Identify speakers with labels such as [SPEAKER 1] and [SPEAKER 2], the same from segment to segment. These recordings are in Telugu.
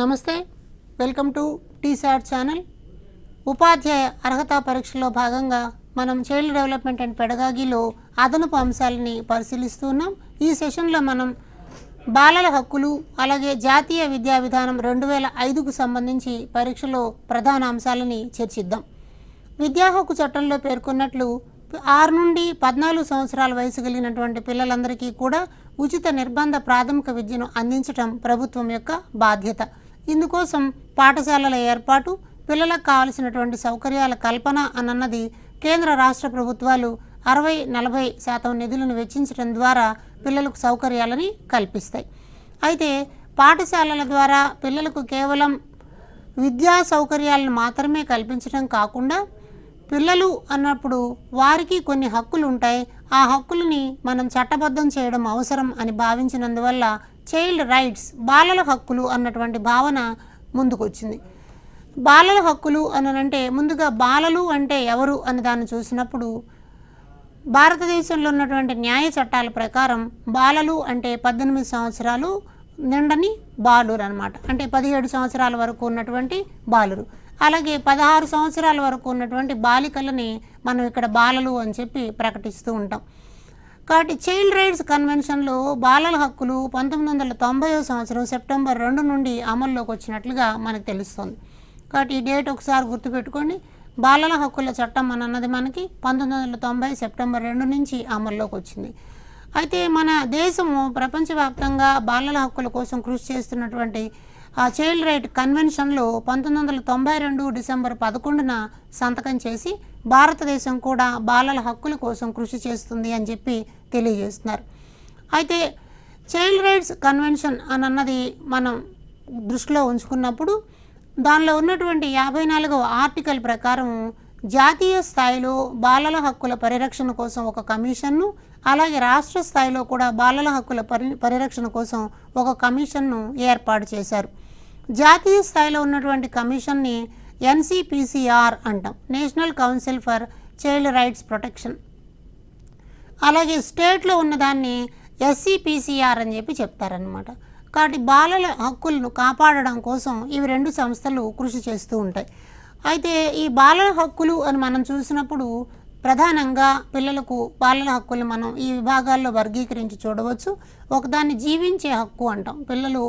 [SPEAKER 1] నమస్తే, వెల్కమ్ టు టీసాట్ ఛానల్. ఉపాధ్యాయ అర్హత పరీక్షలో భాగంగా మనం చైల్డ్ డెవలప్మెంట్ అండ్ పెడగాగిలో అదనపు అంశాలని పరిశీలిస్తూ ఉన్నాం. ఈ సెషన్లో మనం బాలల హక్కులు అలాగే జాతీయ విద్యా విధానం 2005కు సంబంధించి పరీక్షలో ప్రధాన అంశాలని చర్చిద్దాం. విద్యా హక్కు చట్టంలో పేర్కొన్నట్లు 6 నుండి 14 సంవత్సరాల వయసు కలిగినటువంటి పిల్లలందరికీ కూడా ఉచిత నిర్బంధ ప్రాథమిక విద్యను అందించడం ప్రభుత్వం యొక్క బాధ్యత. ఇందుకోసం పాఠశాలల ఏర్పాటు, పిల్లలకు కావలసినటువంటి సౌకర్యాల కల్పన అన్నది కేంద్ర రాష్ట్ర ప్రభుత్వాలు 60-40% నిధులను వెచ్చించడం ద్వారా పిల్లలకు సౌకర్యాలని కల్పిస్తాయి. అయితే పాఠశాలల ద్వారా పిల్లలకు కేవలం విద్యా సౌకర్యాలను మాత్రమే కల్పించడం కాకుండా పిల్లలు అన్నప్పుడు వారికి కొన్ని హక్కులు ఉంటాయి. ఆ హక్కులని మనం చట్టబద్ధం చేయడం అవసరం అని భావించినందువల్ల చైల్డ్ రైట్స్, బాలల హక్కులు అన్నటువంటి భావన ముందుకొచ్చింది. బాలల హక్కులు అనంటే ముందుగా బాలలు అంటే ఎవరు అని దాన్ని చూసినప్పుడు భారతదేశంలో ఉన్నటువంటి న్యాయ చట్టాల ప్రకారం బాలలు అంటే 18 సంవత్సరాలు నిండని బాలురు అనమాట. అంటే 17 సంవత్సరాల వరకు ఉన్నటువంటి బాలురు. అలాగే 16 సంవత్సరాల వరకు ఉన్నటువంటి బాలికలని మనం ఇక్కడ బాలలు అని చెప్పి ప్రకటిస్తూ ఉంటాం. కాబట్టి చైల్డ్ రైట్స్ కన్వెన్షన్లో బాలల హక్కులు 1990 సంవత్సరం సెప్టెంబర్ 2 నుండి అమల్లోకి వచ్చినట్లుగా మనకు తెలుస్తుంది. కాబట్టి ఈ డేట్ ఒకసారి గుర్తుపెట్టుకోండి. బాలల హక్కుల చట్టం అన్నది మనకి 1990 సెప్టెంబర్ 2 నుంచి అమల్లోకి వచ్చింది. అయితే మన దేశము ప్రపంచవ్యాప్తంగా బాలల హక్కుల కోసం కృషి చేస్తున్నటువంటి ఆ చైల్డ్ రైట్ కన్వెన్షన్లో 1992 డిసెంబర్ 11న సంతకం చేసి భారతదేశం కూడా బాలల హక్కుల కోసం కృషి చేస్తుంది అని చెప్పి తెలియజేస్తున్నారు. అయితే చైల్డ్ రైట్స్ కన్వెన్షన్ అన్నది మనం దృష్టిలో ఉంచుకున్నప్పుడు దానిలో ఉన్నటువంటి 54వ ఆర్టికల్ ప్రకారం జాతీయ స్థాయిలో బాలల హక్కుల పరిరక్షణ కోసం ఒక కమిషన్ను, అలాగే రాష్ట్ర స్థాయిలో కూడా బాలల హక్కుల పరిరక్షణ కోసం ఒక కమిషన్ను ఏర్పాటు చేశారు. జాతీయ స్థాయిలో ఉన్నటువంటి కమిషన్ని NCPCR అంటాం, national council for child rights protection. అలాగే స్టేట్లో ఉన్నదాన్ని SCPCR అని చెప్పి చెప్తారనమాట. కాబట్టి బాలల హక్కులను కాపాడడం కోసం ఇవి 2 సంస్థలు కృషి చేస్తూ ఉంటాయి. అయితే ఈ బాలల హక్కులు అని మనం చూసినప్పుడు ప్రధానంగా పిల్లలకు బాలల హక్కులు మనం ఈ విభాగాల్లో వర్గీకరించి చూడవచ్చు. ఒకదాన్ని జీవించే హక్కు అంటాం. పిల్లలు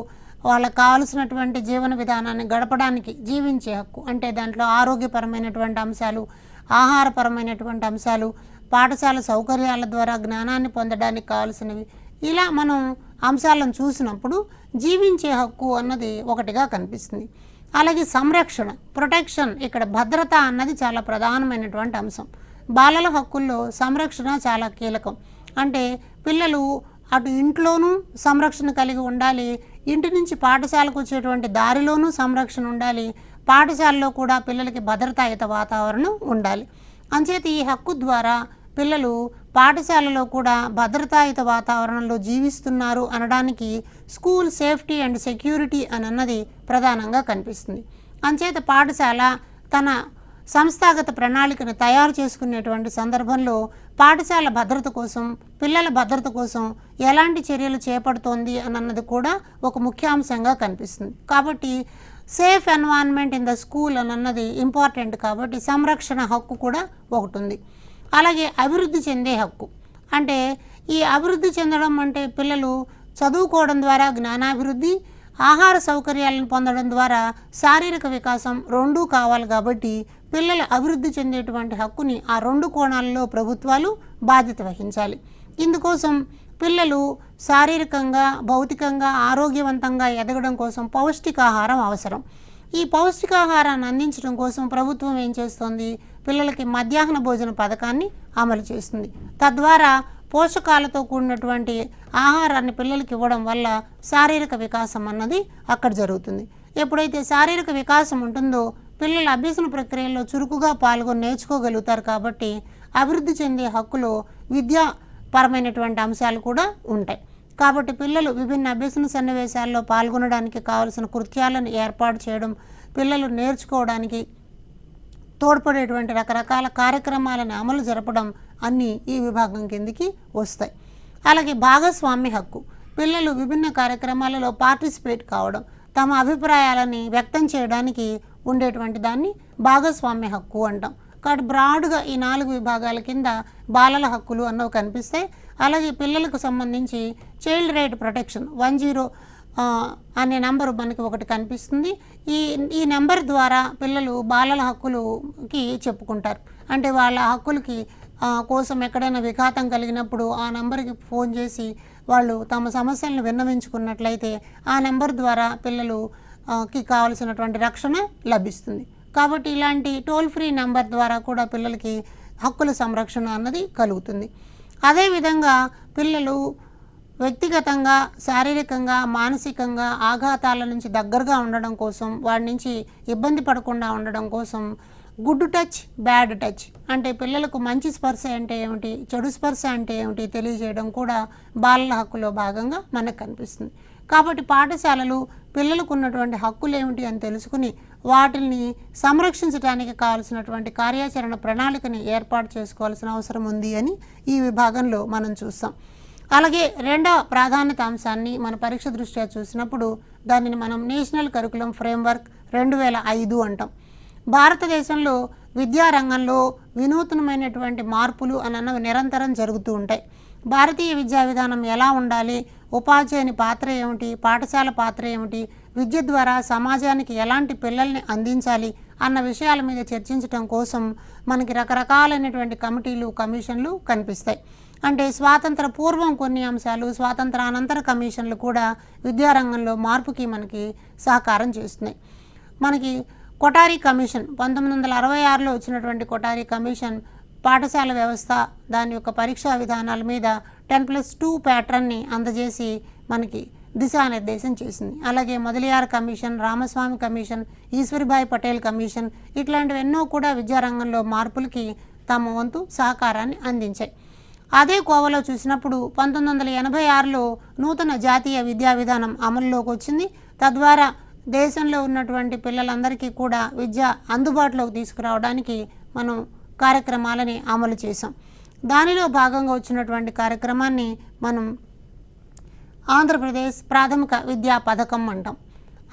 [SPEAKER 1] వాళ్ళకు కావలసినటువంటి జీవన విధానాన్ని గడపడానికి జీవించే హక్కు అంటే దాంట్లో ఆరోగ్యపరమైనటువంటి అంశాలు, ఆహారపరమైనటువంటి అంశాలు, పాఠశాల సౌకర్యాల ద్వారా జ్ఞానాన్ని పొందడానికి కావాల్సినవి, ఇలా మనం అంశాలను చూసినప్పుడు జీవించే హక్కు అన్నది ఒకటిగా కనిపిస్తుంది. అలాగే సంరక్షణ, ప్రొటెక్షన్, ఇక్కడ భద్రత అన్నది చాలా ప్రధానమైనటువంటి అంశం. బాలల హక్కుల్లో సంరక్షణ చాలా కీలకం. అంటే పిల్లలు అటు ఇంట్లోనూ సంరక్షణ కలిగి ఉండాలి, ఇంటి నుంచి పాఠశాలకు వచ్చేటువంటి దారిలోనూ సంరక్షణ ఉండాలి, పాఠశాలలో కూడా పిల్లలకి భద్రతాయుత వాతావరణం ఉండాలి. అంచేత ఈ హక్కు ద్వారా పిల్లలు పాఠశాలలో కూడా భద్రతాయుత వాతావరణంలో జీవిస్తున్నారు అనడానికి స్కూల్ సేఫ్టీ అండ్ సెక్యూరిటీ అన్నది ప్రధానంగా కనిపిస్తుంది. అంచేత పాఠశాల తన సంస్థాగత ప్రణాళికను తయారు చేసుకునేటువంటి సందర్భంలో పాఠశాల భద్రత కోసం, పిల్లల భద్రత కోసం ఎలాంటి చర్యలు చేపడుతోంది అన్నది కూడా ఒక ముఖ్యాంశంగా కనిపిస్తుంది. కాబట్టి safe environment in the school అన్నది ఇంపార్టెంట్. కాబట్టి సంరక్షణ హక్కు కూడా ఒకటి ఉంది. అలాగే అభివృద్ధి చెందే హక్కు, అంటే ఈ అభివృద్ధి చెందడం అంటే పిల్లలు చదువుకోవడం ద్వారా జ్ఞానాభివృద్ధి, ఆహార సౌకర్యాలను పొందడం ద్వారా శారీరక వికాసం రెండూ కావాలి. కాబట్టి పిల్లల అభివృద్ధి చెందేటువంటి హక్కుని ఆ 2 కోణాలలో ప్రభుత్వాలు బాధ్యత వహించాలి. ఇందుకోసం పిల్లలు శారీరకంగా, భౌతికంగా ఆరోగ్యవంతంగా ఎదగడం కోసం పౌష్టికాహారం అవసరం. ఈ పౌష్టికాహారాన్ని అందించడం కోసం ప్రభుత్వం ఏం చేస్తుంది? పిల్లలకి మధ్యాహ్న భోజన పథకాన్ని అమలు చేస్తుంది. తద్వారా పోషకాలతో కూడినటువంటి ఆహారాన్ని పిల్లలకి ఇవ్వడం వల్ల శారీరక వికాసం అన్నది అక్కడ జరుగుతుంది. ఎప్పుడైతే శారీరక వికాసం ఉంటుందో పిల్లల అభ్యసన ప్రక్రియలో చురుకుగా పాల్గొని నేర్చుకోగలుగుతారు. కాబట్టి అభివృద్ధి చెందే హక్కులో విద్యాపరమైనటువంటి అంశాలు కూడా ఉంటాయి. కాబట్టి పిల్లలు విభిన్న అభ్యసన సన్నివేశాల్లో పాల్గొనడానికి కావలసిన కృత్యాలను ఏర్పాటు చేయడం, పిల్లలు నేర్చుకోవడానికి తోడ్పడేటువంటి రకరకాల కార్యక్రమాలను అమలు జరపడం అన్నీ ఈ విభాగం కిందికి వస్తాయి. అలాగే భాగస్వామ్య హక్కు, పిల్లలు విభిన్న కార్యక్రమాలలో పార్టిసిపేట్ కావడం, తమ అభిప్రాయాలని వ్యక్తం చేయడానికి ఉండేటువంటి దాన్ని భాగస్వామ్య హక్కు అంటాం. కాబట్టి బ్రాడ్గా ఈ 4 విభాగాల కింద బాలల హక్కులు అన్నవి కనిపిస్తాయి. అలాగే పిల్లలకు సంబంధించి చైల్డ్ రైట్ ప్రొటెక్షన్ 10 అనే నెంబరు మనకి ఒకటి కనిపిస్తుంది. ఈ నెంబర్ ద్వారా పిల్లలు బాలల హక్కులకి చెప్పుకుంటారు. అంటే వాళ్ళ హక్కులకి కోసం ఎక్కడైనా విఘాతం కలిగినప్పుడు ఆ నెంబర్కి ఫోన్ చేసి వాళ్ళు తమ సమస్యలను విన్నవించుకున్నట్లయితే ఆ నెంబర్ ద్వారా పిల్లలుకి కావలసినటువంటి రక్షణ లభిస్తుంది. కాబట్టి ఇలాంటి టోల్ ఫ్రీ నెంబర్ ద్వారా కూడా పిల్లలకి హక్కుల సంరక్షణ అన్నది కలుగుతుంది. అదేవిధంగా పిల్లలు వ్యక్తిగతంగా, శారీరకంగా, మానసికంగా ఆఘాతాల నుంచి దగ్గరగా ఉండడం కోసం, వాడి నుంచి ఇబ్బంది పడకుండా ఉండడం కోసం గుడ్ టచ్, బ్యాడ్ టచ్ అంటే పిల్లలకు మంచి స్పర్శ అంటే ఏమిటి, చెడు స్పర్శ అంటే ఏమిటి తెలియజేయడం కూడా బాలల హక్కులో భాగంగా మనకు కనిపిస్తుంది. కాబట్టి పాఠశాలలు పిల్లలకు ఉన్నటువంటి హక్కులు ఏమిటి అని తెలుసుకుని వాటిని సంరక్షించడానికి కావాల్సినటువంటి కార్యాచరణ ప్రణాళికని ఏర్పాటు చేసుకోవాల్సిన అవసరం ఉంది అని ఈ విభాగంలో మనం చూస్తాం. అలాగే రెండవ ప్రాధాన్యత అంశాన్ని మన పరీక్ష దృష్ట్యా చూసినప్పుడు దానిని మనం నేషనల్ కరికులం ఫ్రేమ్వర్క్ 2005 అంటాం. భారతదేశంలో విద్యారంగంలో వినూత్నమైనటువంటి మార్పులు అన్నవి నిరంతరం జరుగుతూ ఉంటాయి. భారతీయ విద్యా విధానం ఎలా ఉండాలి, ఉపాధ్యాయుని పాత్ర ఏమిటి, పాఠశాల పాత్ర ఏమిటి, విద్య ద్వారా సమాజానికి ఎలాంటి పిల్లల్ని అందించాలి అన్న విషయాల మీద చర్చించడం కోసం మనకి రకరకాలైనటువంటి కమిటీలు, కమిషన్లు కనిపిస్తాయి. అంటే స్వాతంత్ర పూర్వం కొన్ని అంశాలు, స్వాతంత్ర అనంతర కమిషన్లు కూడా విద్యారంగంలో మార్పుకి మనకి సహకారం చేస్తున్నాయి. మనకి కొఠారి కమిషన్ 1966లో వచ్చినటువంటి కొఠారి కమిషన్ పాఠశాల వ్యవస్థ, దాని యొక్క పరీక్షా విధానాల మీద 10+2 ప్యాటర్న్ని అందజేసి మనకి దిశానిర్దేశం చేసింది. అలాగే Mudaliar commission, Ramaswamy commission, Ishwaribhai Patel commission ఇట్లాంటివి ఎన్నో కూడా విద్యారంగంలో మార్పులకి తమ వంతు సహకారాన్ని అందించాయి. అదే కోవలో చూసినప్పుడు 1986లో నూతన జాతీయ విద్యా విధానం అమలులోకి వచ్చింది. తద్వారా దేశంలో ఉన్నటువంటి పిల్లలందరికీ కూడా విద్య అందుబాటులోకి తీసుకురావడానికి మనం కార్యక్రమాలని అమలు చేసాం. దానిలో భాగంగా వచ్చినటువంటి కార్యక్రమాన్ని మనం ఆంధ్రప్రదేశ్ ప్రాథమిక విద్యా పథకం అంటాం.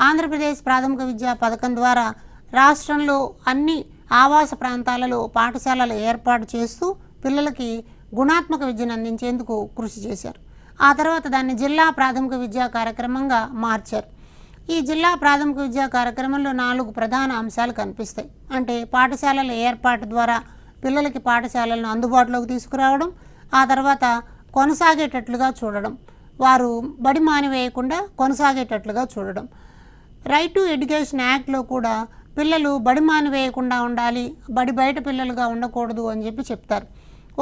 [SPEAKER 1] ఆంధ్రప్రదేశ్ ప్రాథమిక విద్యా పథకం ద్వారా రాష్ట్రంలో అన్ని ఆవాస ప్రాంతాలలో పాఠశాలలు ఏర్పాటు చేస్తూ పిల్లలకి గుణాత్మక విద్యను అందించేందుకు కృషి చేశారు. ఆ తర్వాత దాన్ని జిల్లా ప్రాథమిక విద్యా కార్యక్రమంగా మార్చారు. ఈ జిల్లా ప్రాథమిక విద్యా కార్యక్రమంలో 4 ప్రధాన అంశాలు కనిపిస్తాయి. అంటే పాఠశాలల ఏర్పాటు ద్వారా పిల్లలకి పాఠశాలలను అందుబాటులోకి తీసుకురావడం, ఆ తర్వాత కొనసాగేటట్లుగా చూడడం, వారు బడి మానివేయకుండా కొనసాగేటట్లుగా చూడడం. రైట్ టు ఎడ్యుకేషన్ యాక్ట్లో కూడా పిల్లలు బడి మానివేయకుండా ఉండాలి, బడి బయట పిల్లలుగా ఉండకూడదు అని చెప్పి చెప్తారు.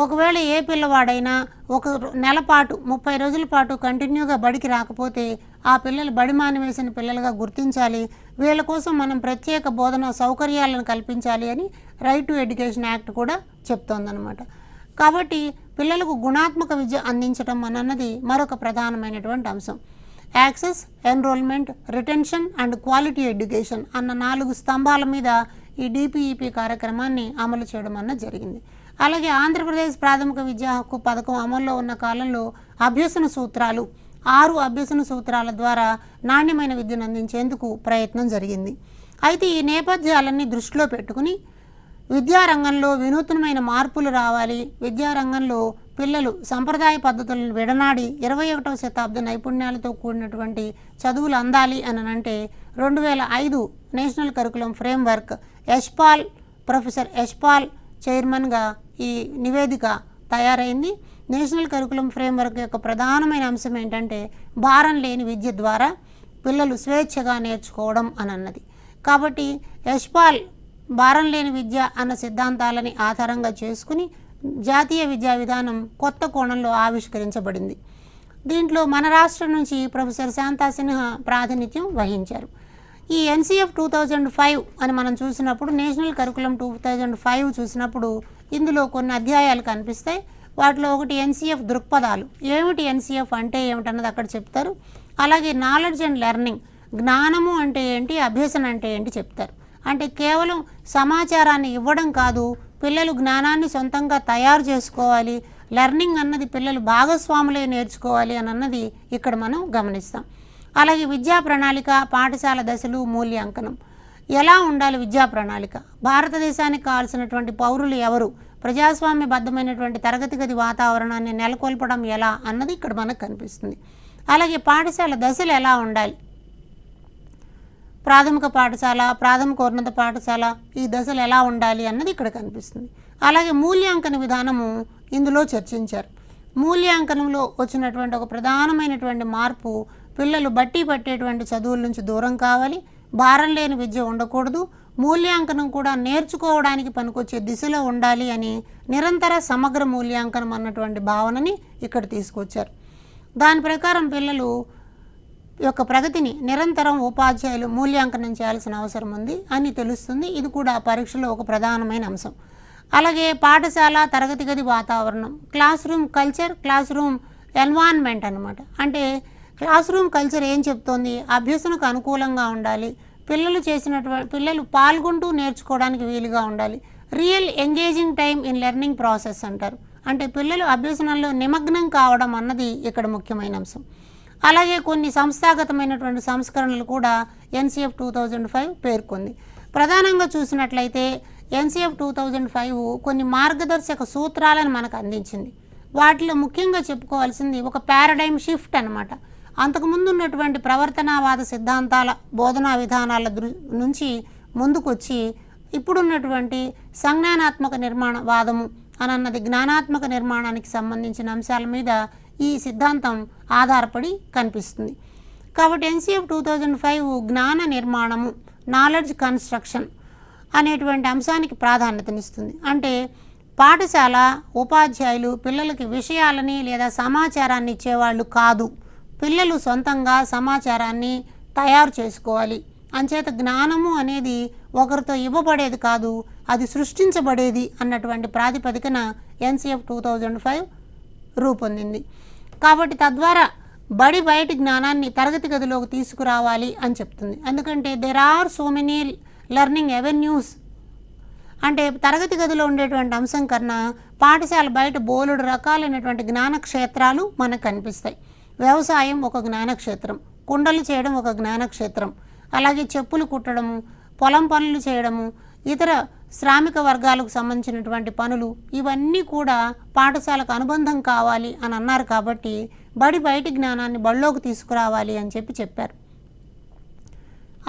[SPEAKER 1] ఒకవేళ ఏ పిల్లవాడైనా ఒక నెల పాటు 30 రోజుల పాటు కంటిన్యూగా బడికి రాకపోతే ఆ పిల్లలు బడి మానివేసిన పిల్లలుగా గుర్తించాలి, వీళ్ళ కోసం మనం ప్రత్యేక బోధన సౌకర్యాలను కల్పించాలి అని రైట్ టు ఎడ్యుకేషన్ యాక్ట్ కూడా చెప్తోందనమాట. కాబట్టి పిల్లలకు గుణాత్మక విద్య అందించడం అన్నది మరొక ప్రధానమైనటువంటి అంశం. Access, enrolment, retention and quality education అన్న 4 స్తంభాల మీద ఈ డిపిఈపి కార్యక్రమాన్ని అమలు చేయడం అన్నది జరిగింది. అలాగే ఆంధ్రప్రదేశ్ ప్రాథమిక విద్యా హక్కు పథకం అమల్లో ఉన్న కాలంలో అభ్యసన సూత్రాలు 6 అభ్యసన సూత్రాల ద్వారా నాణ్యమైన విద్యను అందించేందుకు ప్రయత్నం జరిగింది. అయితే ఈ నేపథ్యాలన్నీ దృష్టిలో పెట్టుకుని విద్యారంగంలో వినూత్నమైన మార్పులు రావాలి, విద్యారంగంలో పిల్లలు సంప్రదాయ పద్ధతులను విడనాడి 21వ శతాబ్ద నైపుణ్యాలతో కూడినటువంటి చదువులు అందాలి అని అంటే 2005 national curriculum framework professor Yashpal చైర్మన్గా ఈ నివేదిక తయారైంది. నేషనల్ కరికులం ఫ్రేమ్వర్క్ యొక్క ప్రధానమైన అంశం ఏంటంటే భారం లేని విద్య ద్వారా పిల్లలు స్వేచ్ఛగా నేర్చుకోవడం అని అన్నది. కాబట్టి యశ్పాల్ భారం లేని విద్య అన్న సిద్ధాంతాలని ఆధారంగా చేసుకుని జాతీయ విద్యా విధానం కొత్త కోణంలో ఆవిష్కరించబడింది. దీంట్లో మన రాష్ట్రం నుంచి ప్రొఫెసర్ శాంతా సిన్హా ప్రాతినిధ్యం వహించారు. ఈ ఎన్సిఎఫ్ 2005 అని మనం చూసినప్పుడు, నేషనల్ కరికులం 2005 చూసినప్పుడు ఇందులో కొన్ని అధ్యాయాలు కనిపిస్తాయి. వాటిలో ఒకటి ఎన్సిఎఫ్ దృక్పథాలు, ఏమిటి ఎన్సిఎఫ్ అంటే ఏమిటన్నది అక్కడ చెప్తారు. అలాగే నాలెడ్జ్ అండ్ లెర్నింగ్, జ్ఞానము అంటే ఏంటి, అభ్యసన అంటే ఏంటి చెప్తారు. అంటే కేవలం సమాచారాన్ని ఇవ్వడం కాదు, పిల్లలు జ్ఞానాన్ని సొంతంగా తయారు చేసుకోవాలి, లెర్నింగ్ అన్నది పిల్లలు భాగస్వాములే నేర్చుకోవాలి అని అన్నది ఇక్కడ మనం గమనిస్తాం. అలాగే విద్యా ప్రణాళిక, పాఠశాల దశలు, మూల్యాంకనం. ఎలా ఉండాలి విద్యా ప్రణాళిక? భారతదేశానికి కావాల్సినటువంటి పౌరులు ఎవరు? ప్రజాస్వామ్యబద్ధమైనటువంటి తరగతి గది వాతావరణాన్ని నెలకొల్పడం ఎలా అన్నది ఇక్కడ మనకు కనిపిస్తుంది. అలాగే పాఠశాల దశలు ఎలా ఉండాలి? ప్రాథమిక పాఠశాల, ప్రాథమికోన్నత పాఠశాల, ఈ దశలు ఎలా ఉండాలి అన్నది ఇక్కడ కనిపిస్తుంది. అలాగే మూల్యాంకన విధానము ఇందులో చర్చించారు. మూల్యాంకనంలో వచ్చినటువంటి ఒక ప్రధానమైనటువంటి మార్పు, పిల్లలు బట్టి పట్టేటువంటి చదువుల నుంచి దూరం కావాలి, భారం లేని విద్య ఉండకూడదు, మూల్యాంకనం కూడా నేర్చుకోవడానికి పనికొచ్చే దిశలో ఉండాలి అని నిరంతర సమగ్ర మూల్యాంకనం అన్నటువంటి భావనని ఇక్కడ తీసుకొచ్చారు. దాని ప్రకారం పిల్లలు యొక్క ప్రగతిని నిరంతరం ఉపాధ్యాయులు మూల్యాంకనం చేయాల్సిన అవసరం ఉంది అని తెలుస్తుంది. ఇది కూడా పరీక్షలో ఒక ప్రధానమైన అంశం. అలాగే పాఠశాల తరగతి గది వాతావరణం, class room culture, class room environment అన్నమాట. అంటే క్లాస్ రూమ్ కల్చర్ ఏం చెప్తోంది? అభ్యసనకు అనుకూలంగా ఉండాలి, పిల్లలు పాల్గొంటూ నేర్చుకోవడానికి వీలుగా ఉండాలి, real engaging time in learning process అంటారు. అంటే పిల్లలు అభ్యసనంలో నిమగ్నం కావడం అన్నది ఇక్కడ ముఖ్యమైన అంశం. అలాగే కొన్ని సంస్థాగతమైనటువంటి సంస్కరణలు కూడా ఎన్సిఎఫ్ 2005 పేర్కొంది. ప్రధానంగా చూసినట్లయితే ఎన్సిఎఫ్ 2005 కొన్ని మార్గదర్శక సూత్రాలను మనకు అందించింది. వాటిలో ముఖ్యంగా చెప్పుకోవాల్సింది ఒక పారాడైమ్ షిఫ్ట్ అన్నమాట. అంతకుముందు ఉన్నటువంటి ప్రవర్తనావాద సిద్ధాంతాల బోధనా విధానాల నుంచి ముందుకొచ్చి ఇప్పుడున్నటువంటి సంజ్ఞానాత్మక నిర్మాణవాదము అన్నది జ్ఞానాత్మక నిర్మాణానికి సంబంధించిన అంశాల మీద ఈ సిద్ధాంతం ఆధారపడి కనిపిస్తుంది. కాబట్టి ఎన్సిఎఫ్ 2005 జ్ఞాన నిర్మాణము, నాలెడ్జ్ కన్స్ట్రక్షన్ అనేటువంటి అంశానికి ప్రాధాన్యతనిస్తుంది. అంటే పాఠశాల ఉపాధ్యాయులు పిల్లలకి విషయాలని లేదా సమాచారాన్ని ఇచ్చేవాళ్ళు కాదు, పిల్లలు సొంతంగా సమాచారాన్ని తయారు చేసుకోవాలి. అంచేత జ్ఞానము అనేది ఒకరితో ఇవ్వబడేది కాదు, అది సృష్టించబడేది అన్నటువంటి ప్రాతిపదికన ఎన్సిఎఫ్ 2005 రూపొందింది. కాబట్టి తద్వారా బయటి జ్ఞానాన్ని తరగతి గదిలోకి తీసుకురావాలి అని చెప్తుంది. ఎందుకంటే there are so many learning avenues. అంటే తరగతి గదిలో ఉండేటువంటి అంశం కన్నా పాఠశాల బయట బోలెడు రకాలైనటువంటి జ్ఞానక్షేత్రాలు మనకు కనిపిస్తాయి. వ్యవసాయం ఒక జ్ఞానక్షేత్రం, కుండలు చేయడం ఒక జ్ఞానక్షేత్రం, అలాగే చెప్పులు కుట్టడము, పొలం పనులు చేయడము, ఇతర శ్రామిక వర్గాలకు సంబంధించినటువంటి పనులు, ఇవన్నీ కూడా పాఠశాలకు అనుబంధం కావాలి అని అన్నారు. కాబట్టి బయటి జ్ఞానాన్ని బడిలోకి తీసుకురావాలి అని చెప్పారు.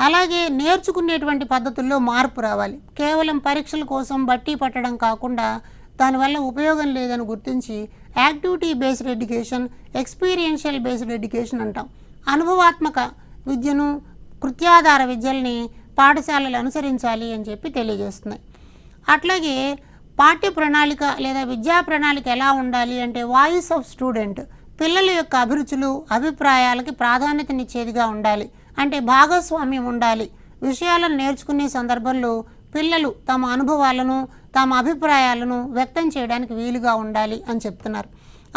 [SPEAKER 1] అలాగే నేర్చుకునేటువంటి పద్ధతుల్లో మార్పు రావాలి. కేవలం పరీక్షల కోసం బట్టి పట్టడం కాకుండా దానివల్ల ఉపయోగం లేదని గుర్తించి activity based education, experiential based education అంటాం. అనుభవాత్మక విద్యను, కృత్యాధార విద్యల్ని పాఠశాలలు అనుసరించాలి అని తెలియజేస్తున్నాయి. అట్లాగే పాఠ్య ప్రణాళిక లేదా విద్యా ప్రణాళిక ఎలా ఉండాలి అంటే వాయిస్ ఆఫ్ స్టూడెంట్, పిల్లల యొక్క అభిరుచులు, అభిప్రాయాలకి ప్రాధాన్యతనిచ్చేదిగా ఉండాలి. అంటే భాగస్వామ్యం ఉండాలి. విషయాలను నేర్చుకునే సందర్భంలో పిల్లలు తమ అనుభవాలను, తమ అభిప్రాయాలను వ్యక్తం చేయడానికి వీలుగా ఉండాలి అని చెప్తున్నారు.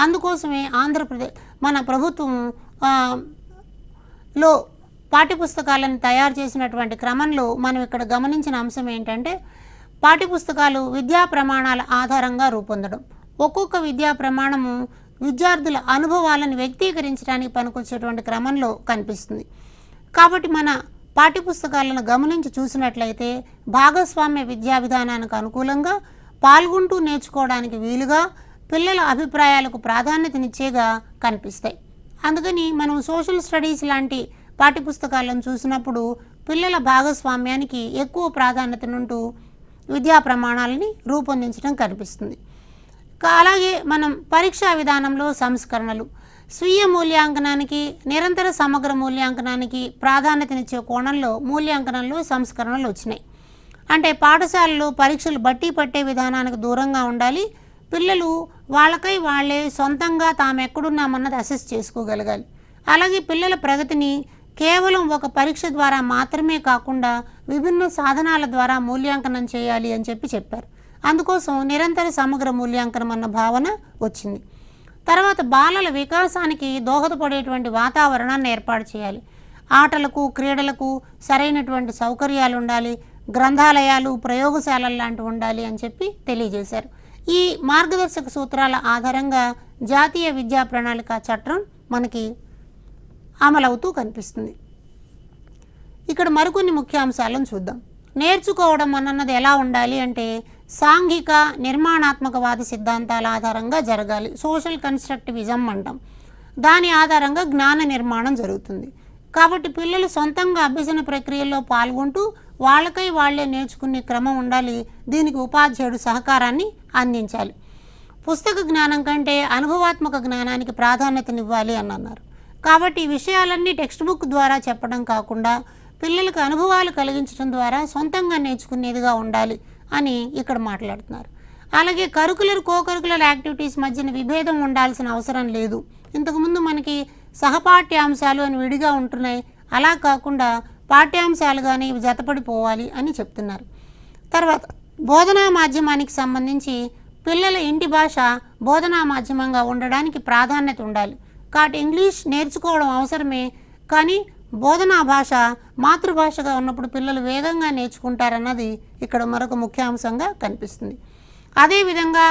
[SPEAKER 1] అందుకోసమే ఆంధ్రప్రదేశ్ మన ప్రభుత్వం లో పాఠ్యపుస్తకాలను తయారు చేసినటువంటి క్రమంలో మనం ఇక్కడ గమనించిన అంశం ఏంటంటే పాఠ్యపుస్తకాలు విద్యా ప్రమాణాల ఆధారంగా రూపొందడం. ఒక్కొక్క విద్యా ప్రమాణము విద్యార్థుల అనుభవాలను వ్యక్తీకరించడానికి పనికొచ్చేటువంటి క్రమంలో కనిపిస్తుంది. కాబట్టి మన పాఠ్యపుస్తకాలను గమనించి చూసినట్లయితే భాగస్వామ్య విద్యా విధానానికి అనుకూలంగా, పాల్గొంటూ నేర్చుకోవడానికి వీలుగా, పిల్లల అభిప్రాయాలకు ప్రాధాన్యతనిచ్చేగా కనిపిస్తాయి. అందుకని మనం సోషల్ స్టడీస్ లాంటి పాఠ్యపుస్తకాలను చూసినప్పుడు పిల్లల భాగస్వామ్యానికి ఎక్కువ ప్రాధాన్యతనుంటూ విద్యా ప్రమాణాలని రూపొందించడం కనిపిస్తుంది. అలాగే మనం పరీక్షా విధానంలో సంస్కరణలు, స్వీయ మూల్యాంకనానికి, నిరంతర సమగ్ర మూల్యాంకనానికి ప్రాధాన్యతనిచ్చే కోణంలో మూల్యాంకనంలో సంస్కరణలు వచ్చినాయి. అంటే పాఠశాలలో పరీక్షలు బట్టి పట్టే విధానానికి దూరంగా ఉండాలి. పిల్లలు వాళ్ళకై వాళ్ళే సొంతంగా తాము ఎక్కడున్నామన్నది అసెస్ చేసుకోగలగాలి. అలాగే పిల్లల ప్రగతిని కేవలం ఒక పరీక్ష ద్వారా మాత్రమే కాకుండా విభిన్న సాధనాల ద్వారా మూల్యాంకనం చేయాలి అని చెప్పారు. అందుకోసం నిరంతర సమగ్ర మూల్యాంకనం అన్న భావన వచ్చింది. తర్వాత బాలల వికాసానికి దోహదపడేటువంటి వాతావరణాన్ని ఏర్పాటు చేయాలి. ఆటలకు, క్రీడలకు సరైనటువంటి సౌకర్యాలు ఉండాలి, గ్రంథాలయాలు, ప్రయోగశాలలు లాంటివి ఉండాలి అని తెలియజేశారు. ఈ మార్గదర్శక సూత్రాల ఆధారంగా జాతీయ విద్యా ప్రణాళిక చట్టం మనకి అమలవుతూ కనిపిస్తుంది. ఇక్కడ మరికొన్ని ముఖ్యాంశాలను చూద్దాం. నేర్చుకోవడం అన్నది ఎలా ఉండాలి అంటే సాంఘిక నిర్మాణాత్మకవాద సిద్ధాంతాల ఆధారంగా జరగాలి. సోషల్ కన్స్ట్రక్టివిజం అంటాం. దాని ఆధారంగా జ్ఞాన నిర్మాణం జరుగుతుంది. కాబట్టి పిల్లలు సొంతంగా అభ్యసన ప్రక్రియలో పాల్గొంటూ వాళ్ళకై వాళ్లే నేర్చుకునే క్రమం ఉండాలి. దీనికి ఉపాధ్యాయుడు సహకారాన్ని అందించాలి. పుస్తక జ్ఞానం కంటే అనుభవాత్మక జ్ఞానానికి ప్రాధాన్యతనివ్వాలి అని అన్నారు. కాబట్టి ఈ విషయాలన్నీ టెక్స్ట్ బుక్ ద్వారా చెప్పడం కాకుండా పిల్లలకు అనుభవాలు కలిగించడం ద్వారా సొంతంగా నేర్చుకునేదిగా ఉండాలి అని ఇక్కడ మాట్లాడుతున్నారు. అలాగే కరికులర్ కోకరికులర్ యాక్టివిటీస్ మధ్యన విభేదం ఉండాల్సిన అవసరం లేదు. ఇంతకుముందు మనకి సహపాఠ్యాంశాలు అని విడిగా ఉంటున్నాయి. అలా కాకుండా పాఠ్యాంశాలుగానే ఇవి జతపడిపోవాలి అని చెప్తున్నారు. తర్వాత బోధనా మాధ్యమానికి సంబంధించి పిల్లల ఇంటి భాష బోధనా మాధ్యమంగా ఉండడానికి ప్రాధాన్యత ఉండాలి. కాబట్టి ఇంగ్లీష్ నేర్చుకోవడం అవసరమే, కానీ బోధనా భాష మాతృభాషగా ఉన్నప్పుడు పిల్లలు వేగంగా నేర్చుకుంటారన్నది ఇక్కడ మరొక ముఖ్యాంశంగా కనిపిస్తుంది. అదేవిధంగా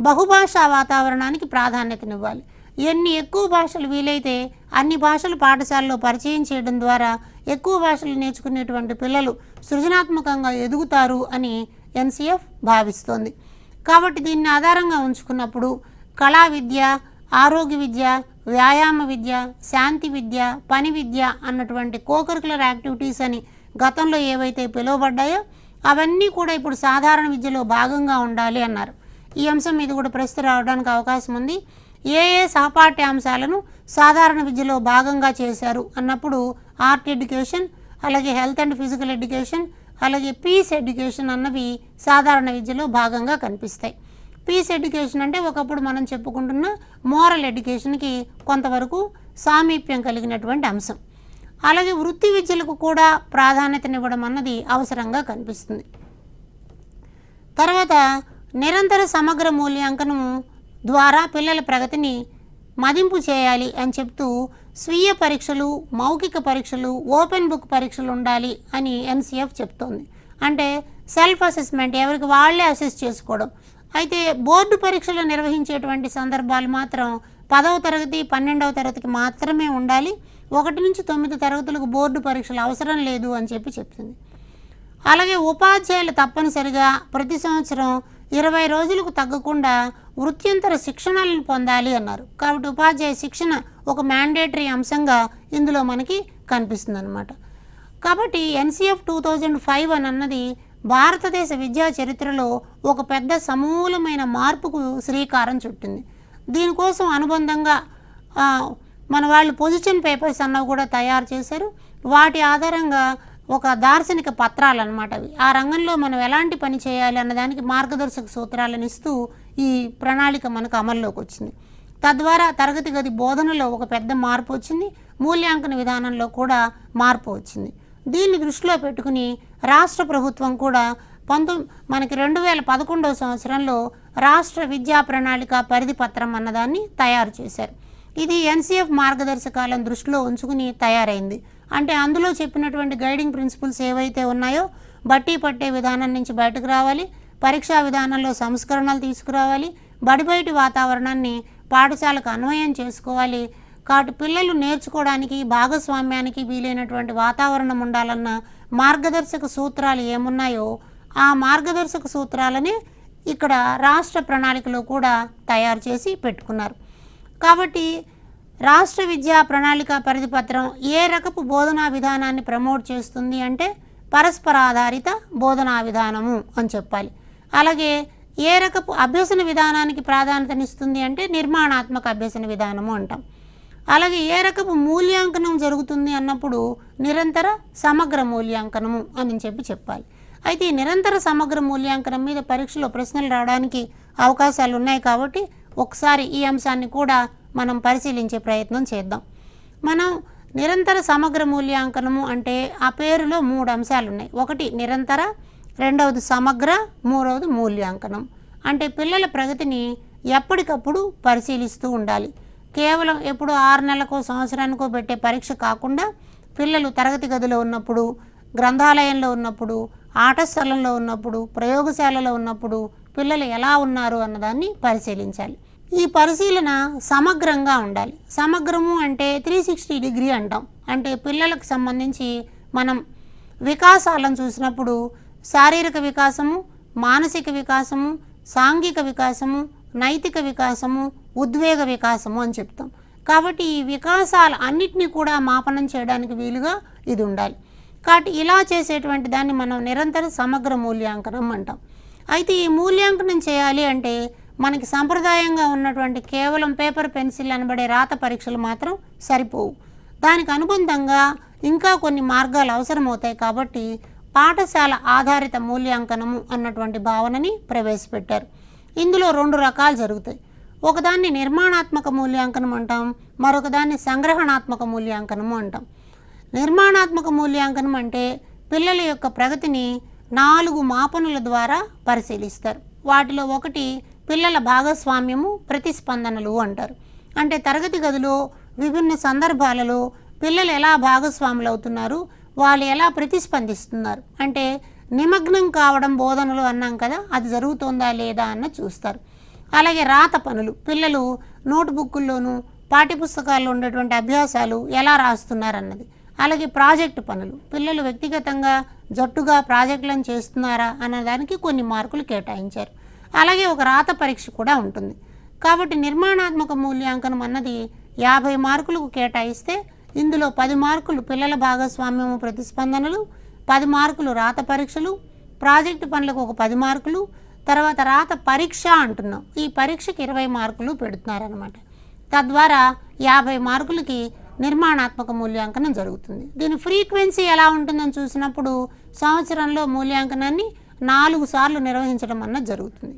[SPEAKER 1] బహుభాషా వాతావరణానికి ప్రాధాన్యతనివ్వాలి. ఎన్ని ఎక్కువ భాషలు వీలైతే అన్ని భాషలు పాఠశాలలో పరిచయం చేయడం ద్వారా ఎక్కువ భాషలు నేర్చుకునేటువంటి పిల్లలు సృజనాత్మకంగా ఎదుగుతారు అని ఎన్సిఎఫ్ భావిస్తోంది. కాబట్టి దీన్ని ఆధారంగా ఉంచుకున్నప్పుడు కళా విద్య, ఆరోగ్య విద్య, వ్యాయామ విద్య, శాంతి విద్య, పని విద్య అన్నటువంటి కోకరికులర్ యాక్టివిటీస్ అని గతంలో ఏవైతే పిలువబడ్డాయో అవన్నీ కూడా ఇప్పుడు సాధారణ విద్యలో భాగంగా ఉండాలి అన్నారు. ఈ అంశం మీద కూడా ప్రశ్న రావడానికి అవకాశం ఉంది. ఏ సహపాఠ్యాంశాలను సాధారణ విద్యలో భాగంగా చేశారు అన్నప్పుడు ఆర్ట్ ఎడ్యుకేషన్, అలాగే హెల్త్ అండ్ ఫిజికల్ ఎడ్యుకేషన్, అలాగే పీస్ ఎడ్యుకేషన్ అన్నవి సాధారణ విద్యలో భాగంగా కనిపిస్తాయి. పీస్ ఎడ్యుకేషన్ అంటే ఒకప్పుడు మనం చెప్పుకుంటున్న మోరల్ ఎడ్యుకేషన్కి కొంతవరకు సామీప్యం కలిగినటువంటి అంశం. అలాగే వృత్తి విద్యలకు కూడా ప్రాధాన్యతనివ్వడం అన్నది అవసరంగా కనిపిస్తుంది. తర్వాత నిరంతర సమగ్ర మూల్యాంకనం ద్వారా పిల్లల ప్రగతిని మదింపు చేయాలి అని చెప్తూ స్వీయ పరీక్షలు, మౌఖిక పరీక్షలు, ఓపెన్ బుక్ పరీక్షలు ఉండాలి అని ఎన్సిఎఫ్ చెప్తోంది. అంటే సెల్ఫ్ అసెస్మెంట్, ఎవరికి వాళ్ళే అసెస్ చేసుకోవడం. అయితే బోర్డు పరీక్షలు నిర్వహించేటువంటి సందర్భాలు మాత్రం 10వ తరగతి 12వ తరగతికి మాత్రమే ఉండాలి. 1 నుంచి 9 తరగతులకు బోర్డు పరీక్షలు అవసరం లేదు అని చెప్పింది. అలాగే ఉపాధ్యాయులు తప్పనిసరిగా ప్రతి సంవత్సరం 20 రోజులకు తగ్గకుండా వృత్యంతర శిక్షణలను పొందాలి అన్నారు. కాబట్టి ఉపాధ్యాయ శిక్షణ ఒక మ్యాండేటరీ అంశంగా ఇందులో మనకి కనిపిస్తుంది అన్నమాట. కాబట్టి ఎన్సిఎఫ్ 2005 అని అన్నది భారతదేశ విద్యా చరిత్రలో ఒక పెద్ద సమూలమైన మార్పుకు శ్రీకారం చుట్టింది. దీనికోసం అనుబంధంగా మన వాళ్ళు పొజిషన్ పేపర్స్ అన్నవి కూడా తయారు చేశారు. వాటి ఆధారంగా ఒక దార్శనిక పత్రాలు అన్నమాట అవి. ఆ రంగంలో మనం ఎలాంటి పని చేయాలి అన్నదానికి మార్గదర్శక సూత్రాలను ఇస్తూ ఈ ప్రణాళిక మనకు అమల్లోకి వచ్చింది. తద్వారా తరగతి గది బోధనలో ఒక పెద్ద మార్పు వచ్చింది. మూల్యాంకన విధానంలో కూడా మార్పు వచ్చింది. దీన్ని దృష్టిలో పెట్టుకుని రాష్ట్ర ప్రభుత్వం కూడా మనకి 2011వ సంవత్సరంలో రాష్ట్ర విద్యా ప్రణాళిక పరిధి పత్రం అన్నదాన్ని తయారు చేశారు. ఇది ఎన్సిఎఫ్ మార్గదర్శకాలను దృష్టిలో ఉంచుకుని తయారైంది. అంటే అందులో చెప్పినటువంటి గైడింగ్ ప్రిన్సిపల్స్ ఏవైతే ఉన్నాయో బట్టి పట్టే విధానం నుంచి బయటకు రావాలి, పరీక్షా విధానంలో సంస్కరణలు తీసుకురావాలి, బడిబయటి వాతావరణాన్ని పాఠశాలకు అన్వయం చేసుకోవాలి. కాబట్టి పిల్లలు నేర్చుకోవడానికి భాగస్వామ్యానికి వీలైనటువంటి వాతావరణం ఉండాలన్న మార్గదర్శక సూత్రాలు ఏమున్నాయో ఆ మార్గదర్శక సూత్రాలని ఇక్కడ రాష్ట్ర ప్రణాళికలో కూడా తయారు చేసి పెట్టుకున్నారు. కాబట్టి రాష్ట్ర విద్యా ప్రణాళిక పరిధి పత్రం ఏ రకపు బోధనా విధానాన్ని ప్రమోట్ చేస్తుంది అంటే పరస్పర ఆధారిత బోధనా విధానము అని చెప్పాలి. అలాగే ఏ రకపు అభ్యసన విధానానికి ప్రాధాన్యతనిస్తుంది అంటే నిర్మాణాత్మక అభ్యసన విధానము అంటాం. అలాగే ఏ రకపు మూల్యాంకనం జరుగుతుంది అన్నప్పుడు నిరంతర సమగ్ర మూల్యాంకనము అని చెప్పాలి. అయితే ఈ నిరంతర సమగ్ర మూల్యాంకనం మీద పరీక్షలో ప్రశ్నలు రావడానికి అవకాశాలు ఉన్నాయి. కాబట్టి ఒకసారి ఈ అంశాన్ని కూడా మనం పరిశీలించే ప్రయత్నం చేద్దాం. మనం నిరంతర సమగ్ర మూల్యాంకనము అంటే ఆ పేరులో 3 అంశాలు ఉన్నాయి. ఒకటి నిరంతర, రెండవది సమగ్ర, మూడవది మూల్యాంకనం. అంటే పిల్లల ప్రగతిని ఎప్పటికప్పుడు పరిశీలిస్తూ ఉండాలి. కేవలం ఎప్పుడు 6 నెలలకో సంవత్సరానికో పెట్టే పరీక్ష కాకుండా పిల్లలు తరగతి గదిలో ఉన్నప్పుడు, గ్రంథాలయంలో ఉన్నప్పుడు, ఆట స్థలంలో ఉన్నప్పుడు, ప్రయోగశాలలో ఉన్నప్పుడు పిల్లలు ఎలా ఉన్నారు అన్నదాన్ని పరిశీలించాలి. ఈ పరిశీలన సమగ్రంగా ఉండాలి. సమగ్రము అంటే 360 డిగ్రీ అంటాం. అంటే పిల్లలకు సంబంధించి మనం వికాసాలను చూసినప్పుడు శారీరక వికాసము, మానసిక వికాసము, సాంఘిక వికాసము, నైతిక వికాసము, ఉద్వేగ వికాసము అని చెప్తాం. కాబట్టి ఈ వికాసాలు అన్నిటినీ కూడా మాపనం చేయడానికి వీలుగా ఇది ఉండాలి. కాబట్టి ఇలా చేసేటువంటి దాన్ని మనం నిరంతర సమగ్ర మూల్యాంకనం అంటాం. అయితే ఈ మూల్యాంకనం చేయాలి అంటే మనకి సంప్రదాయంగా ఉన్నటువంటి కేవలం పేపర్ పెన్సిల్ అనబడే రాత పరీక్షలు మాత్రం సరిపోవు. దానికి అనుబంధంగా ఇంకా కొన్ని మార్గాలు అవసరమవుతాయి. కాబట్టి పాఠశాల ఆధారిత మూల్యాంకనము అన్నటువంటి భావనని ప్రవేశపెట్టారు. ఇందులో 2 రకాలు జరుగుతాయి. ఒకదాన్ని నిర్మాణాత్మక మూల్యాంకనం అంటాం, మరొకదాన్ని సంగ్రహణాత్మక మూల్యాంకనము అంటాం. నిర్మాణాత్మక మూల్యాంకనం అంటే పిల్లల యొక్క ప్రగతిని 4 మాపనుల ద్వారా పరిశీలిస్తారు. వాటిలో ఒకటి పిల్లల భాగస్వామ్యము, ప్రతిస్పందనలు అంటారు. అంటే తరగతి గదిలో విభిన్న సందర్భాలలో పిల్లలు ఎలా భాగస్వాములు అవుతున్నారు, వాళ్ళు ఎలా ప్రతిస్పందిస్తున్నారు, అంటే నిమగ్నం కావడం బోధనలు అన్నాం కదా, అది జరుగుతుందా లేదా అన్న చూస్తారు. అలాగే రాత పనులు, పిల్లలు నోట్బుక్కుల్లోనూ పాఠ్యపుస్తకాల్లో ఉండేటువంటి అభ్యాసాలు ఎలా రాస్తున్నారన్నది. అలాగే ప్రాజెక్టు పనులు, పిల్లలు వ్యక్తిగతంగా జట్టుగా ప్రాజెక్టులను చేస్తున్నారా అన్నదానికి కొన్ని మార్కులు కేటాయించారు. అలాగే ఒక రాత పరీక్ష కూడా ఉంటుంది. కాబట్టి నిర్మాణాత్మక మూల్యాంకనం అన్నది 50 మార్కులకు కేటాయిస్తే ఇందులో 10 మార్కులు పిల్లల భాగస్వామ్యము, ప్రతిస్పందనలు, 10 మార్కులు రాత పరీక్షలు, ప్రాజెక్టు పనులకు ఒక 10 మార్కులు, తర్వాత రాత పరీక్ష అంటున్నాం. ఈ పరీక్షకి 20 మార్కులు పెడుతున్నారనమాట. తద్వారా 50 మార్కులకి నిర్మాణాత్మక మూల్యాంకనం జరుగుతుంది. దీని ఫ్రీక్వెన్సీ ఎలా ఉంటుందని చూసినప్పుడు సంవత్సరంలో మూల్యాంకనాన్ని 4 సార్లు నిర్వహించడం అన్నది జరుగుతుంది.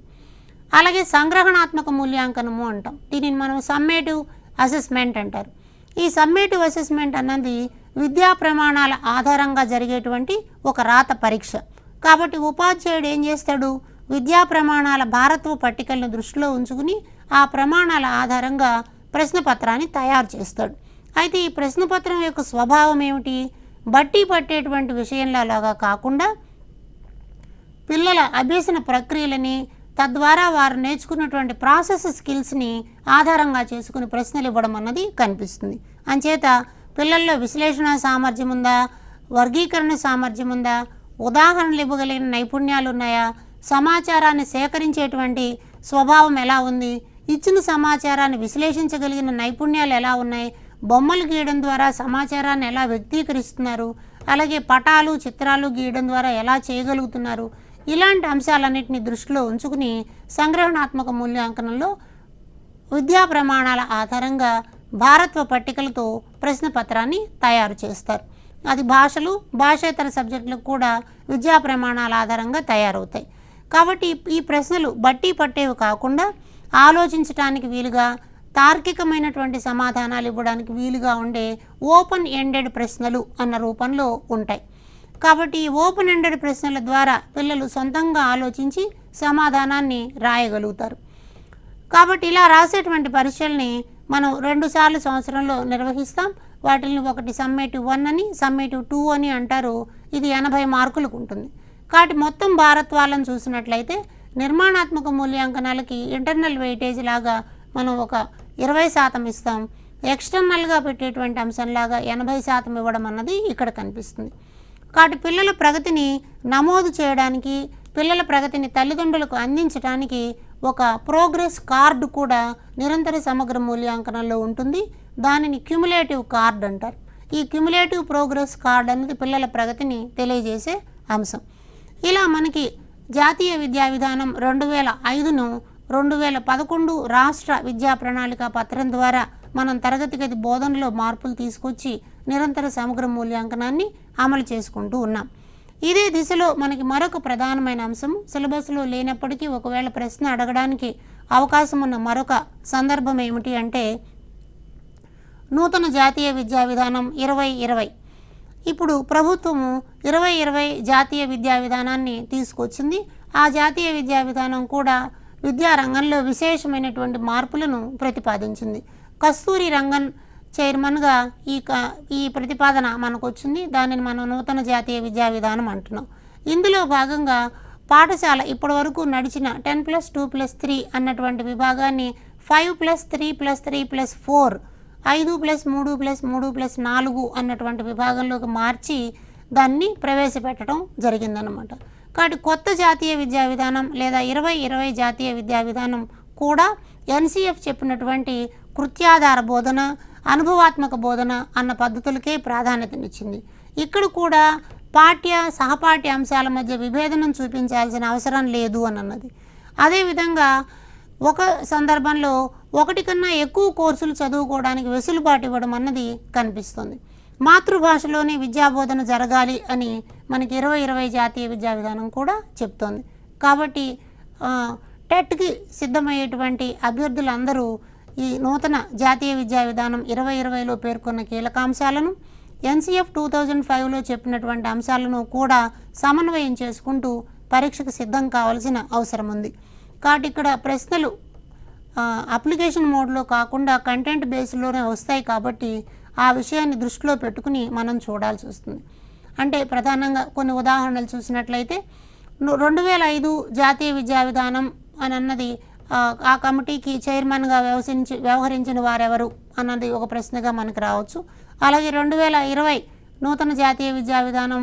[SPEAKER 1] అలాగే సంగ్రహణాత్మక మూల్యాంకనము అంటాం. దీనిని మనం సమ్మేటివ్ అసెస్మెంట్ అంటారు. ఈ సమ్మేటివ్ అసెస్మెంట్ అన్నది విద్యా ప్రమాణాల ఆధారంగా జరిగేటువంటి ఒక రాత పరీక్ష. కాబట్టి ఉపాధ్యాయుడు ఏం చేస్తాడు, విద్యా ప్రమాణాల భారత్వ పట్టికలను దృష్టిలో ఉంచుకుని ఆ ప్రమాణాల ఆధారంగా ప్రశ్నపత్రాన్ని తయారు చేస్తాడు. అయితే ఈ ప్రశ్నపత్రం యొక్క స్వభావం ఏమిటి, బట్టి పట్టేటువంటి విషయంలాగా కాకుండా పిల్లల అభ్యసన ప్రక్రియలని, తద్వారా వారు నేర్చుకున్నటువంటి ప్రాసెస్ స్కిల్స్ని ఆధారంగా చేసుకుని ప్రశ్నలు ఇవ్వడం అన్నది కనిపిస్తుంది. అంచేత పిల్లల్లో విశ్లేషణ సామర్థ్యం ఉందా, వర్గీకరణ సామర్థ్యం ఉందా, ఉదాహరణలు ఇవ్వగలిగిన నైపుణ్యాలు ఉన్నాయా, సమాచారాన్ని సేకరించేటువంటి స్వభావం ఎలా ఉంది, ఇచ్చిన సమాచారాన్ని విశ్లేషించగలిగిన నైపుణ్యాలు ఎలా ఉన్నాయి, బొమ్మలు గీయడం ద్వారా సమాచారాన్ని ఎలా వ్యక్తీకరిస్తున్నారు, అలాగే పటాలు చిత్రాలు గీయడం ద్వారా ఎలా చేయగలుగుతున్నారు, ఇలాంటి అంశాలన్నింటినీ దృష్టిలో ఉంచుకుని సంగ్రహణాత్మక మూల్యాంకనంలో విద్యా ప్రమాణాల ఆధారంగా భారత్వ పట్టికలతో ప్రశ్నపత్రాన్ని తయారు చేస్తారు. అది భాషలు, భాషేతర సబ్జెక్టులకు కూడా విద్యా ప్రమాణాల ఆధారంగా తయారవుతాయి. కాబట్టి ఈ ప్రశ్నలు బట్టి పట్టేవి కాకుండా ఆలోచించడానికి వీలుగా, తార్కికమైనటువంటి సమాధానాలు ఇవ్వడానికి వీలుగా ఉండే ఓపెన్ ఎండెడ్ ప్రశ్నలు అన్న రూపంలో ఉంటాయి. కాబట్టి ఈ ఓపెన్ ఎండెడ్ ప్రశ్నల ద్వారా పిల్లలు సొంతంగా ఆలోచించి సమాధానాన్ని రాయగలుగుతారు. కాబట్టి ఇలా రాసేటువంటి పరీక్షల్ని మనం 2 సార్లు సంవత్సరంలో నిర్వహిస్తాం. వాటిని ఒకటి సమ్మేటివ్ 1 అని, సమ్మేటివ్ 2 అని అంటారు. ఇది 80 మార్కులకు ఉంటుంది. కాబట్టి మొత్తం భారత్వాలను చూసినట్లయితే నిర్మాణాత్మక మూల్యాంకనాలకి ఇంటర్నల్ వెయిటేజ్ లాగా మనం ఒక 20% ఇస్తాం. ఎక్స్టర్నల్గా పెట్టేటువంటి అంశంలాగా 80% ఇవ్వడం అన్నది ఇక్కడ కనిపిస్తుంది. కాబట్టి పిల్లల ప్రగతిని నమోదు చేయడానికి, పిల్లల ప్రగతిని తల్లిదండ్రులకు అందించడానికి ఒక ప్రోగ్రెస్ కార్డు కూడా నిరంతర సమగ్ర మూల్యాంకనంలో ఉంటుంది. దానిని క్యుములేటివ్ కార్డ్ అంటారు. ఈ క్యుములేటివ్ ప్రోగ్రెస్ కార్డ్ అనేది పిల్లల ప్రగతిని తెలియజేసే అంశం. ఇలా మనకి జాతీయ విద్యా విధానం 2005ను 2011 రాష్ట్ర విద్యా ప్రణాళిక పత్రం ద్వారా మనం తరగతి గది బోధనలో మార్పులు తీసుకొచ్చి నిరంతర సమగ్ర మూల్యాంకనాన్ని అమలు చేసుకుంటూ ఉన్నాం. ఇదే దిశలో మనకి మరొక ప్రధానమైన అంశం, సిలబస్లో లేనప్పటికీ ఒకవేళ ప్రశ్న అడగడానికి అవకాశం ఉన్న మరొక సందర్భం ఏమిటి అంటే నూతన జాతీయ విద్యా విధానం 2020. ఇప్పుడు ప్రభుత్వము 2020 జాతీయ విద్యా విధానాన్ని తీసుకొచ్చింది. ఆ జాతీయ విద్యా విధానం కూడా విద్యారంగంలో విశేషమైనటువంటి మార్పులను ప్రతిపాదించింది. కస్తూరి రంగన్ చైర్మన్గా ఈ ప్రతిపాదన మనకు వచ్చింది. దానిని మనం నూతన జాతీయ విద్యా విధానం అంటున్నాం. ఇందులో భాగంగా పాఠశాల ఇప్పటి వరకు నడిచిన 10+2+3 అన్నటువంటి విభాగాన్ని 5+3+3+4 5+3+3+4 అన్నటువంటి విభాగంలోకి మార్చి దాన్ని ప్రవేశపెట్టడం జరిగిందనమాట. కాబట్టి కొత్త జాతీయ విద్యా విధానం లేదా 2020 జాతీయ విద్యా విధానం కూడా ఎన్సీఎఫ్ చెప్పినటువంటి కృత్యాధార బోధన, అనుభవాత్మక బోధన అన్న పద్ధతులకే ప్రాధాన్యతనిచ్చింది. ఇక్కడ కూడా సహపాఠ్య అంశాల మధ్య విభేదనం చూపించాల్సిన అవసరం లేదు అని అన్నది. అదేవిధంగా ఒక సందర్భంలో ఒకటి కన్నా ఎక్కువ కోర్సులు చదువుకోవడానికి వెసులుబాటు ఇవ్వడం అన్నది కనిపిస్తుంది. మాతృభాషలోనే విద్యాబోధన జరగాలి అని మనకి 2020 జాతీయ విద్యా విధానం కూడా చెప్తోంది. కాబట్టి టెట్కి సిద్ధమయ్యేటువంటి అభ్యర్థులందరూ ఈ నూతన జాతీయ విద్యా విధానం 2020లో పేర్కొన్న కీలకాంశాలను, ఎన్సీఎఫ్ 2005లో చెప్పినటువంటి అంశాలను కూడా సమన్వయం చేసుకుంటూ పరీక్షకు సిద్ధం కావాల్సిన అవసరం ఉంది. కాబట్టి ఇక్కడ ప్రశ్నలు అప్లికేషన్ మోడ్లో కాకుండా కంటెంట్ బేస్లోనే వస్తాయి. కాబట్టి ఆ విషయాన్ని దృష్టిలో పెట్టుకుని మనం చూడాల్సి వస్తుంది. అంటే ప్రధానంగా కొన్ని ఉదాహరణలు చూసినట్లయితే 2005 జాతీయ విద్యా విధానం అని అన్నది ఆ కమిటీకి చైర్మన్గా వ్యవహరించిన వారెవరు అన్నది ఒక ప్రశ్నగా మనకు రావచ్చు. అలాగే 2020 నూతన జాతీయ విద్యా విధానం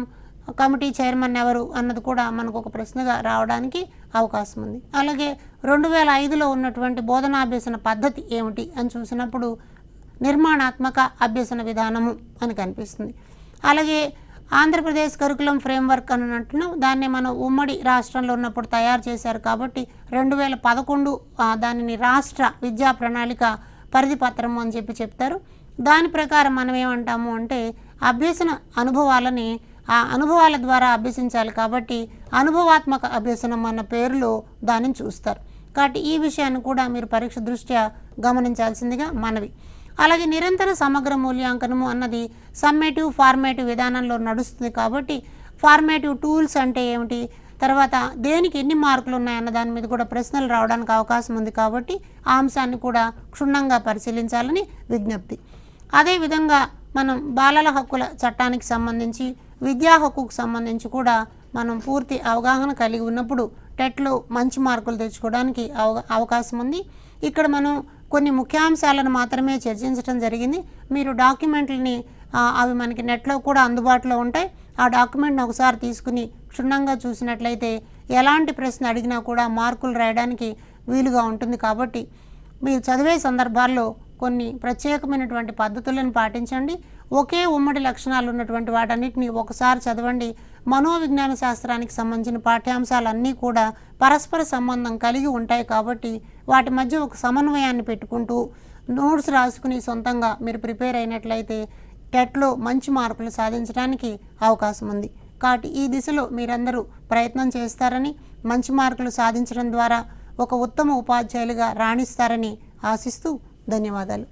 [SPEAKER 1] కమిటీ చైర్మన్ ఎవరు అన్నది కూడా మనకు ఒక ప్రశ్నగా రావడానికి అవకాశం ఉంది. అలాగే 2005లో ఉన్నటువంటి బోధనాభ్యసన పద్ధతి ఏమిటి అని చూసినప్పుడు నిర్మాణాత్మక అభ్యసన విధానము అని కనిపిస్తుంది. అలాగే ఆంధ్రప్రదేశ్ కరికులం ఫ్రేమ్వర్క్ అని అంటున్నాం, దాన్ని మనం ఉమ్మడి రాష్ట్రంలో ఉన్నప్పుడు తయారు చేశారు. కాబట్టి 2011 దానిని రాష్ట్ర విద్యా ప్రణాళిక పరిధి పత్రము అని చెప్తారు. దాని ప్రకారం మనం ఏమంటాము అంటే అభ్యసన అనుభవాలని ఆ అనుభవాల ద్వారా అభ్యసించాలి. కాబట్టి అనుభవాత్మక అభ్యసనం అన్న పేరులో దానిని చూస్తారు. కాబట్టి ఈ విషయాన్ని కూడా మీరు పరీక్ష దృష్ట్యా గమనించాల్సిందిగా మనవి. అలాగే నిరంతర సమగ్ర మూల్యాంకనము అన్నది సమ్మేటివ్ ఫార్మేటివ్ విధానంలో నడుస్తుంది. కాబట్టి ఫార్మేటివ్ టూల్స్ అంటే ఏమిటి, తర్వాత దేనికి ఎన్ని మార్కులు ఉన్నాయన్న దాని మీద కూడా ప్రశ్నలు రావడానికి అవకాశం ఉంది. కాబట్టి ఆ అంశాన్ని కూడా క్షుణ్ణంగా పరిశీలించాలని విజ్ఞప్తి. అదేవిధంగా మనం బాలల హక్కుల చట్టానికి సంబంధించి, విద్యా హక్కుకు సంబంధించి కూడా మనం పూర్తి అవగాహన కలిగి ఉన్నప్పుడు టెట్లో మంచి మార్కులు తెచ్చుకోవడానికి అవకాశం ఉంది. ఇక్కడ మనం కొన్ని ముఖ్యాంశాలను మాత్రమే చర్చించడం జరిగింది. మీరు డాక్యుమెంట్లని అవి మనకి నెట్లో కూడా అందుబాటులో ఉంటాయి. ఆ డాక్యుమెంట్ని ఒకసారి తీసుకుని క్షుణ్ణంగా చూసినట్లయితే ఎలాంటి ప్రశ్న అడిగినా కూడా మార్కులు రాయడానికి వీలుగా ఉంటుంది. కాబట్టి మీరు చదివే సందర్భాల్లో కొన్ని ప్రత్యేకమైనటువంటి పద్ధతులను పాటించండి. ఒకే ఉమ్మడి లక్షణాలు ఉన్నటువంటి వాటన్నిటిని ఒకసారి చదవండి. మనోవిజ్ఞాన శాస్త్రానికి సంబంధించిన పాఠ్యాంశాలన్నీ కూడా పరస్పర సంబంధం కలిగి ఉంటాయి. కాబట్టి వాటి మధ్య ఒక సమన్వయాన్ని పెట్టుకుంటూ నోట్స్ రాసుకుని సొంతంగా మీరు ప్రిపేర్ అయినట్లయితే టెట్లో మంచి మార్కులు సాధించడానికి అవకాశం ఉంది. కాబట్టి ఈ దిశలో మీరందరూ ప్రయత్నం చేస్తారని, మంచి మార్కులు సాధించడం ద్వారా ఒక ఉత్తమ ఉపాధ్యాయులుగా రాణిస్తారని ఆశిస్తూ ధన్యవాదాలు.